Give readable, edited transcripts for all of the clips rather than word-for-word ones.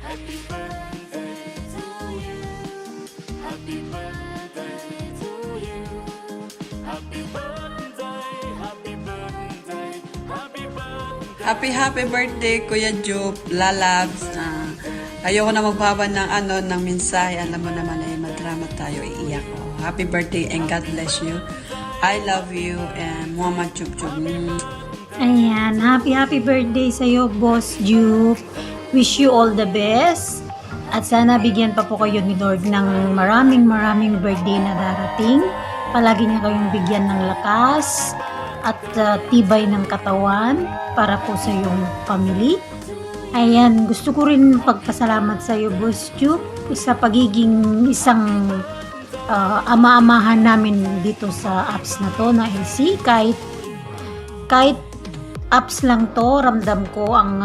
Happy birthday to you. Happy birthday to you. Happy birthday, happy birthday, happy birthday. Happy birthday Kuya Jup, Lalabs. Ayoko na magbaba ng mensahe. Alam mo naman ay madrama tayo, iiyak ko. Happy birthday and God bless you. I love you and Mama Chup Chup. Ayan, happy birthday sa'yo, Boss Juke. Wish you all the best. At sana bigyan pa po kayo ni Lord ng maraming birthday na darating. Palagi niya kayong bigyan ng lakas at tibay ng katawan para po sa iyong family. Ayan, gusto ko rin pagpasalamat sa iyo, Boss Juke, sa pagiging isang ama-amahan namin dito sa apps na to na LC. Kahit apps lang to, ramdam ko ang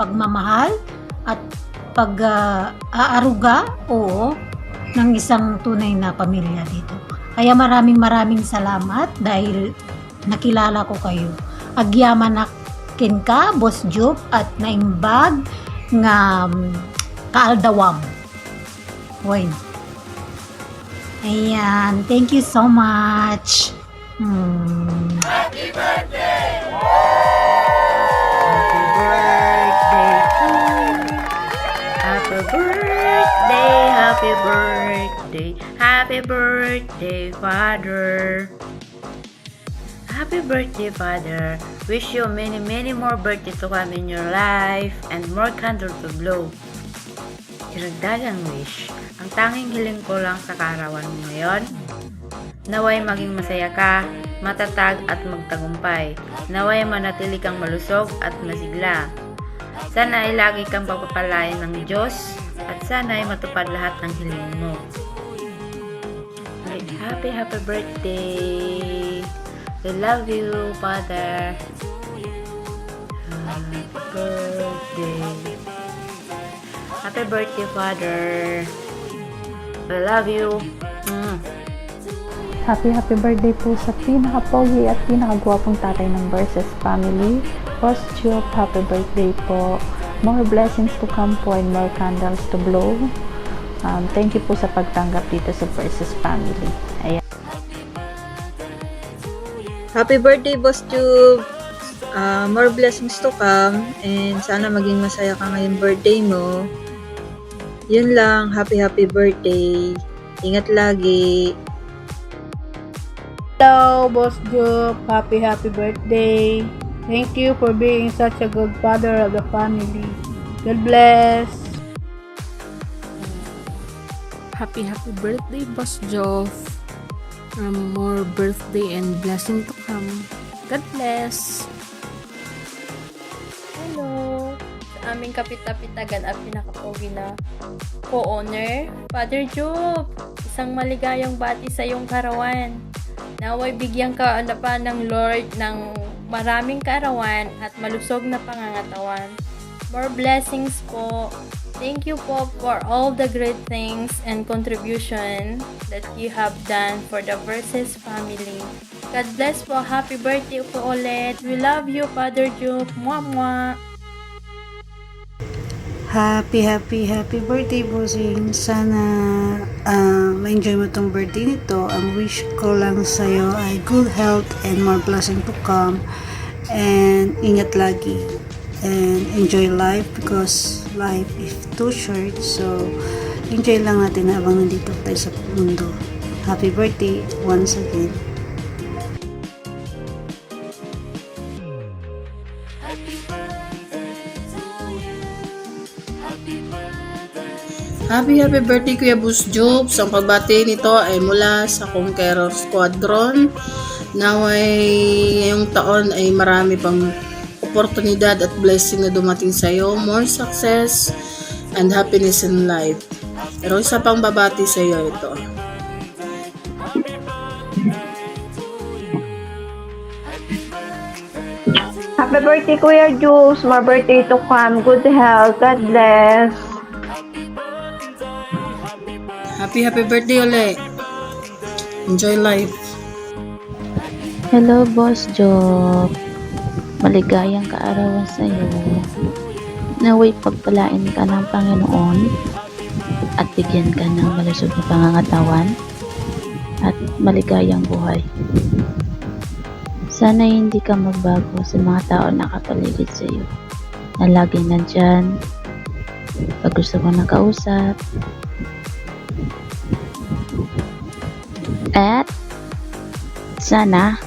pagmamahal at pag-aaruga ng isang tunay na pamilya dito. Kaya maraming salamat dahil nakilala ko kayo. Agyaman kin ka, Boss Juke, at naimbag nga kaaldawam. Hoy. Ayan, thank you so much. Happy birthday! Happy birthday, happy birthday, happy birthday, Father. Happy birthday, Father. Wish you many more birthdays to come in your life and more candles to blow. Iragdagang wish. Ang tanging hiling ko lang sa kaarawan mo ngayon, naway maging masaya ka, matatag at magtagumpay. Naway manatili kang malusog at masigla. Sana ay lagi kang pagpapalain ng Diyos at sana ay matupad lahat ng hiling mo. Happy birthday! I love you, Father. Happy birthday. Happy birthday, Father. I love you. Happy birthday po sa pinaka-pogi at pinaka-gwapong tatay ng Versus family. Boss Juke, happy birthday po. More blessings to come po and more candles to blow. Thank you po sa pagtanggap dito sa Versus family. Ayan. Happy birthday, Boss Juke! More blessings to come and sana maging masaya ka ngayong birthday mo. Yun lang, happy birthday. Ingat lagi. Hello, Boss Juke. Happy birthday. Thank you for being such a good father of the family. God bless. Happy birthday, Boss Joff. More birthday and blessing to come. God bless. Hello! Sa aming kapitapitagan at pinakapogi na co-owner, Father Job, isang maligayang bati sa iyong karawan. Naway bigyan ka pa ng Lord ng maraming karawan at malusog na pangangatawan. More blessings po. Thank you po for all the great things and contribution that you have done for the Versus family. God bless po. Happy birthday po ulit. We love you, Father Job. Mwah, mwah. Happy birthday, Bossing. Sana ma-enjoy mo tong birthday nito. Ang wish ko lang sa'yo ay good health and more blessing to come. And ingat lagi. And enjoy life because life is too short. So, enjoy lang natin habang nandito tayo sa mundo. Happy birthday once again. Happy birthday, Kuya Boss Juke. Ang pagbati nito ay mula sa Conqueror Squadron. Naway ngayong taon ay marami pang oportunidad at blessing na dumating sa iyo. More success and happiness in life. Pero isa pang babati sa iyo ito. Happy birthday, Kuya Juice. More birthday to come. Good health. God bless. Happy birthday ulit. Enjoy life. Hello, Boss Joke. Maligayang kaarawan sa iyo. Naway pagpalain ka ng Panginoon at bigyan ka ng malusog na pangangatawan at maligayang buhay. Sana hindi ka magbago sa mga tao na kapaligid sa iyo, na laging nandyan pag gusto mo ng kausap. At sana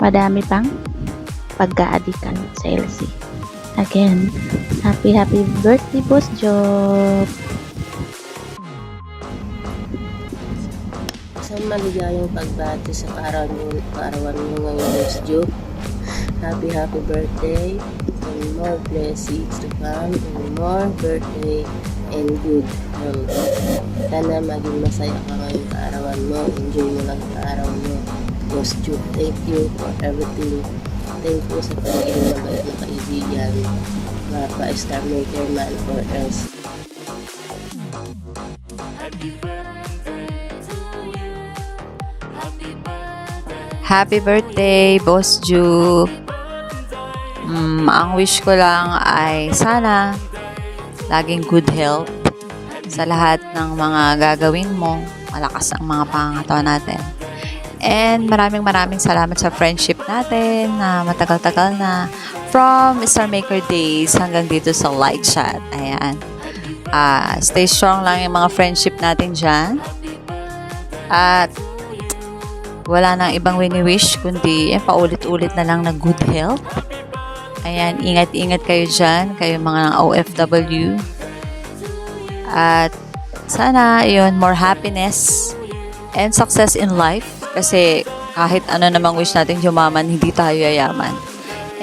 madami pang pagka-adikan sa LC. Again, happy birthday, Boss Job! Isang maligayang pagbati sa kaarawan mo ngayon, Boss Job. Happy birthday and more blessings to come and more birthday and good health. Sana maging masaya ka ngayong kaarawan mo. Enjoy mo lang ang araw mo, Boss Job. Thank you for everything. Thank you sa pagiging mabait na kaibigan, mapa-star maker man or else. Happy birthday, Boss Ju. Ang wish ko lang ay sana laging good health sa lahat ng mga gagawin mo. Malakas ang mga pangangatawan natin. And maraming salamat sa friendship natin na matagal-tagal na, from Star Maker days hanggang dito sa light chat. Ayan. Stay strong lang yung mga friendship natin dyan. At wala nang ibang wini-wish kundi paulit-ulit na lang na good health. Ayan, ingat-ingat kayo dyan, kayo mga OFW. At sana yun, more happiness and success in life. Kasi kahit ano namang wish natin yumaman, hindi tayo yayaman.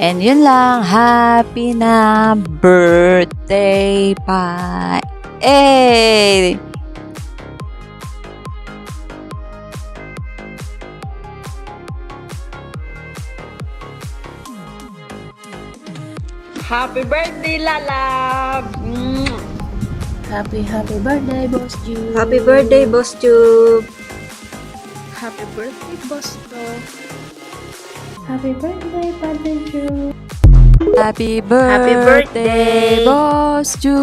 And yun lang, happy na birthday pa. Hey! Happy birthday, Lalab! Happy birthday, Boss Job. Happy birthday, Boss Job! Happy birthday, Boss Job! Happy birthday, Father Joe. Happy birthday, Boss Ju!